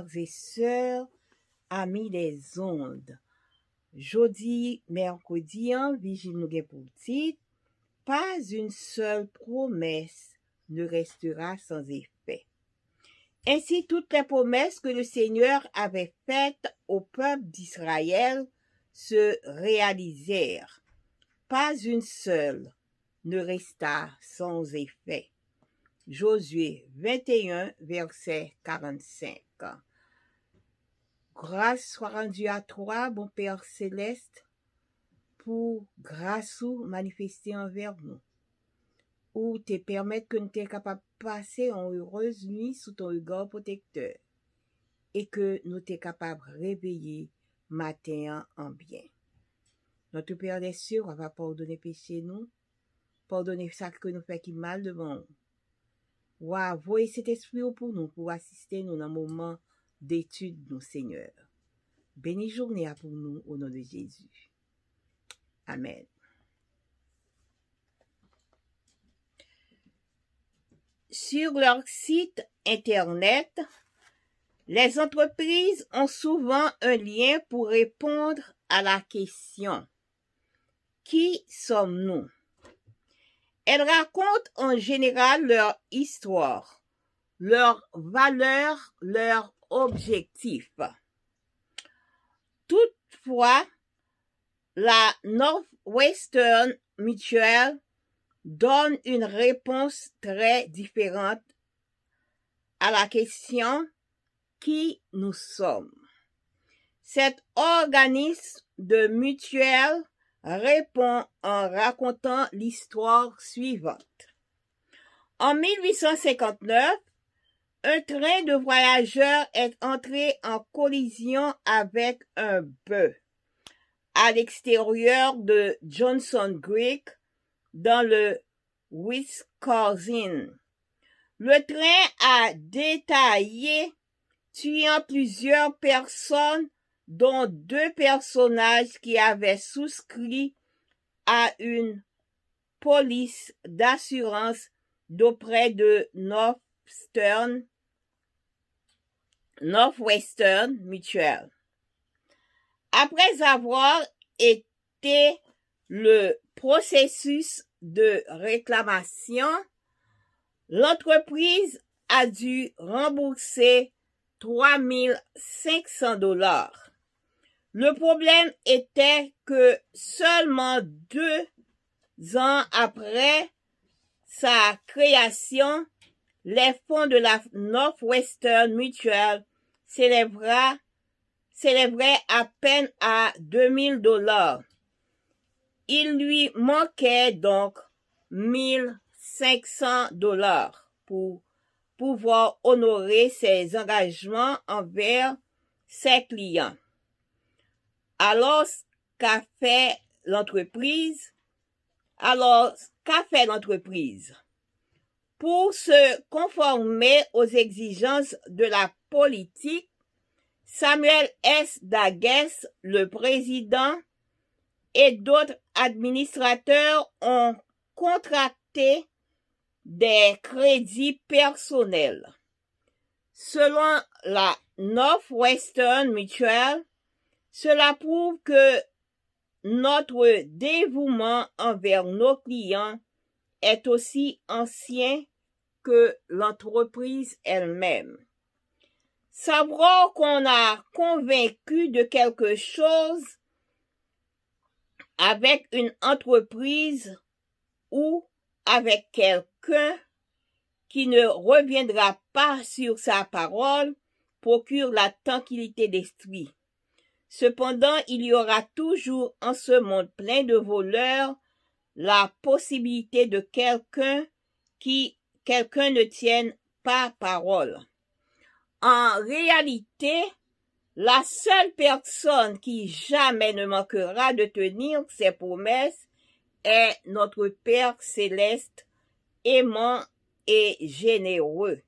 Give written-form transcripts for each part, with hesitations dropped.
frères et sœurs, amis des ondes. Jeudi, mercredi, vigile nous gen pour titre, pas une seule promesse ne restera sans effet. Ainsi, toutes les promesses que le Seigneur avait faites au peuple d'Israël se réalisèrent. Pas une seule ne resta sans effet. Josué 21, verset 45. Grâce soit rendue à toi, bon Père céleste, pour grâce ou manifester envers nous, ou te permettre que nous soyons capables de passer en heureuse nuit sous ton regard protecteur, et que nous soyons capables de réveiller matin en bien. Notre Père des cieux va pardonner péché nous, pardonner ça que nous fait qui mal devant nous. Wa voyez cet esprit pour nous, pour assister nous dans le moment d'étude, nous, Seigneur. Béni journée pour nous, au nom de Jésus. Amen. Sur leur site Internet, les entreprises ont souvent un lien pour répondre à la question « Qui sommes-nous » Elles racontent en général leur histoire, leurs valeurs, leurs objectifs. Toutefois, la Northwestern Mutual donne une réponse très différente à la question « Qui nous sommes ?» Cet organisme de mutuelle répond en racontant l'histoire suivante. En 1859, un train de voyageurs est entré en collision avec un bœuf à l'extérieur de Johnson Creek dans le Wisconsin. Le train a détaillé, tuant plusieurs personnes, dont 2 personnages qui avaient souscrit à une police d'assurance d'auprès de Northwestern Mutual. Après avoir été le processus de réclamation, l'entreprise a dû rembourser $3,500. Le problème était que seulement 2 ans après sa création, les fonds de la Northwestern Mutual s'élèveraient à peine à $2,000. Il lui manquait donc $1,500 pour pouvoir honorer ses engagements envers ses clients. Alors, qu'a fait l'entreprise? Pour se conformer aux exigences de la politique, Samuel S. Dages, le président, et d'autres administrateurs ont contracté des crédits personnels. Selon la Northwestern Mutual, cela prouve que notre dévouement envers nos clients est aussi ancien que l'entreprise elle-même. Savoir qu'on a convaincu de quelque chose avec une entreprise ou avec quelqu'un qui ne reviendra pas sur sa parole procure la tranquillité d'esprit. Cependant, il y aura toujours en ce monde plein de voleurs la possibilité de quelqu'un ne tienne pas parole. En réalité, la seule personne qui jamais ne manquera de tenir ses promesses est notre Père céleste, aimant et généreux.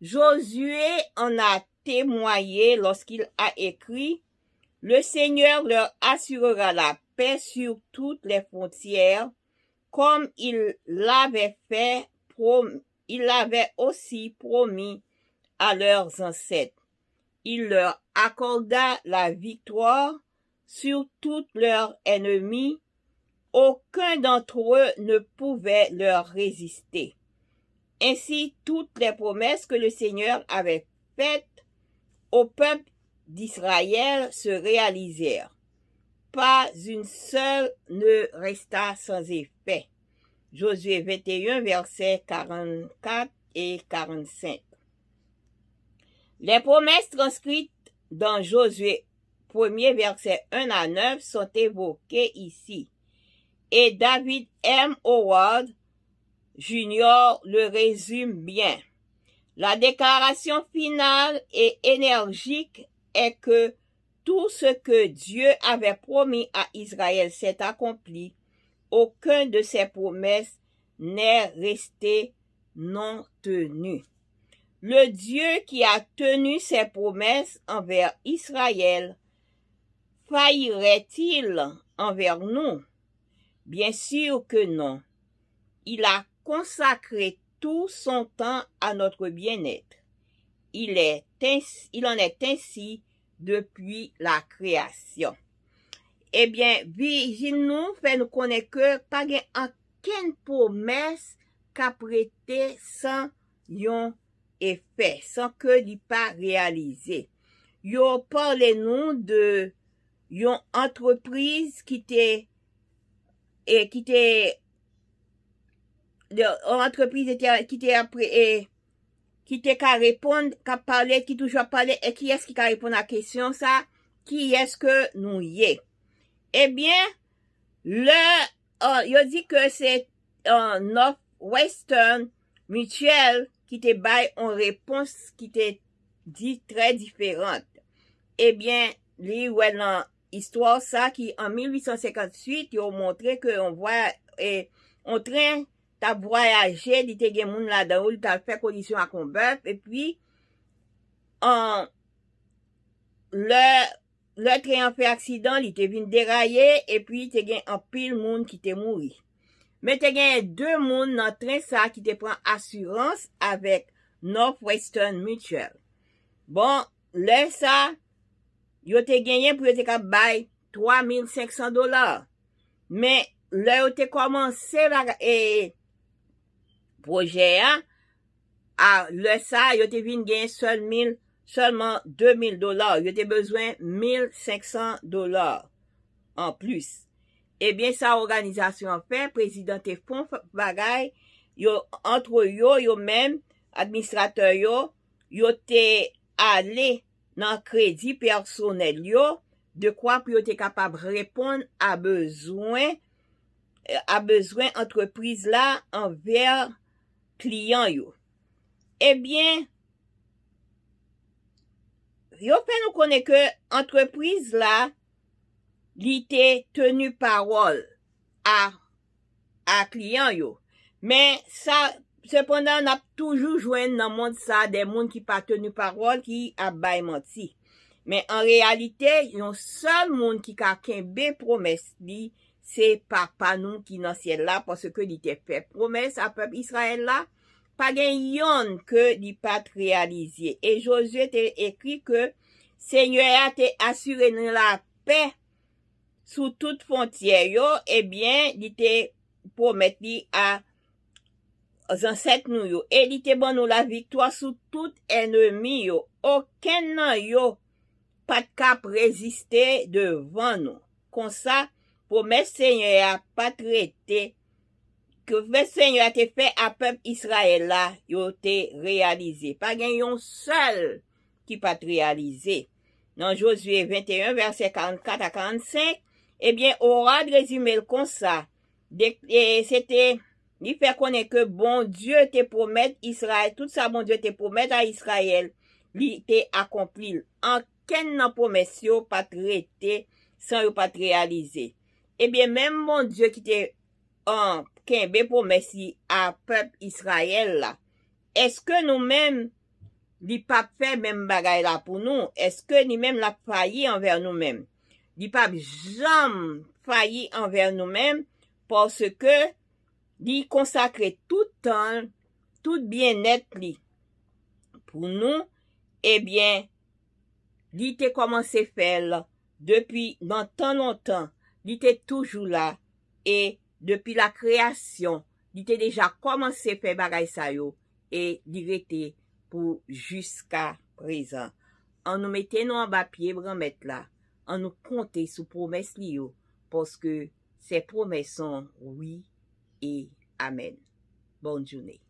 Josué en a témoigné lorsqu'il a écrit « Le Seigneur leur assurera la paix sur toutes les frontières, comme il l'avait aussi promis à leurs ancêtres. il leur accorda la victoire sur tous leurs ennemis. Aucun d'entre eux ne pouvait leur résister. Ainsi, toutes les promesses que le Seigneur avait faites au peuple d'Israël se réalisèrent. Pas une seule ne resta sans effet. Josué 21, versets 44 et 45. Les promesses transcrites dans Josué 1er, versets 1 à 9 sont évoquées ici. Et David M. Howard Jr. le résume bien. La déclaration finale et énergique est que tout ce que Dieu avait promis à Israël s'est accompli. Aucun de ses promesses n'est resté non tenu. Le Dieu qui a tenu ses promesses envers Israël faillirait-il envers nous? Bien sûr que non. Il a consacré tout son temps à notre bien-être. Il en est ainsi depuis la création. Eh bien, Virgile nous fait nous connaître que pas gen aucune promesse qu'a prêté sans yon effet, sans que li pas réalisé. Yo parle nous de yon entreprise qui était qui te ka répondre, qui parler, qui toujours parler, et qui est-ce qui ka répondre à la question ça, qui est-ce que nous y est? Eh bien, yo dit que c'est Northwestern Mutual qui te baille en réponse qui te dit très différente. Eh bien, li ouais dans histoire ça qui en 1858, ils ont montré que on train t'a voyagé, il te gen moun là-dedans, il t'a fait collision avec un bœuf, et puis, le train a fait accident, il te vin dérailler, et puis, te gen un pile moun qui te mouri. Mais te gen deux moun dans train ça qui te prend assurance avec Northwestern Mutual. Bon, là ça, yo te gagné pour te kap bay $3,500. Mais, là yo te commencé projet à le ça yo te vinn gagner seulement $2,000. Yo te besoin $1,500 en plus. Eh bien sa organisation fait président te font bagay yo entre yo même administrateur yo te allé dans crédit personnel yo de quoi pour yo te capable répondre à besoin entreprise là envers client yo. Eh bien, yo fait nous connaître que entreprise là li te tenu parole à client yo. Mais ça cependant on a toujours joindre dans monde ça des monde qui pas tenu parole qui a bay menti. Mais en réalité, yon seul monde qui ka kembe promesse li c'est papa nous qui dans ciel là parce que il était fait promesse à peuple Israël là pas gen yon que li pas réalisé et Josué te écrit que Seigneur a te assuré la paix sous toute frontière yo eh bien il te promet li à ancêtres nous yo et il te bon nous la victoire sous tout ennemi yo aucun nan yo pas de cap résister devant nous comme ça promesse Seigneur a pas traité que le Seigneur a te fait à peuple Israël là yo te réalisé pas gen yon seul qui pas réalisé dans Josué 21 verset 44 à 45 eh bien aura résumé comme ça c'était il fait connaître que bon Dieu te promet Israël tout ça bon Dieu te promet à Israël li te accompli en ken nan promesse yo pas traité sans yo pas réalisé eh bien même mon Dieu qui te kembe promesse à peuple Israël là est-ce que nous-mêmes li pas fait même bagay là pour nous est-ce que ni même la failli envers nous-mêmes li pas jamais failli envers nous-mêmes parce que li consacre tout temps tout bien-être li pour nous eh bien Li te commencé faire depuis longtemps, li te toujours là, et depuis la création, li te déjà commencé faire bagay sa yo, et li rete pour jusqu'à présent. En nous mettant en bas pied, mettre là, en nous compter sous promesse li yo, parce que ces promesses sont oui et amen. Bonne journée.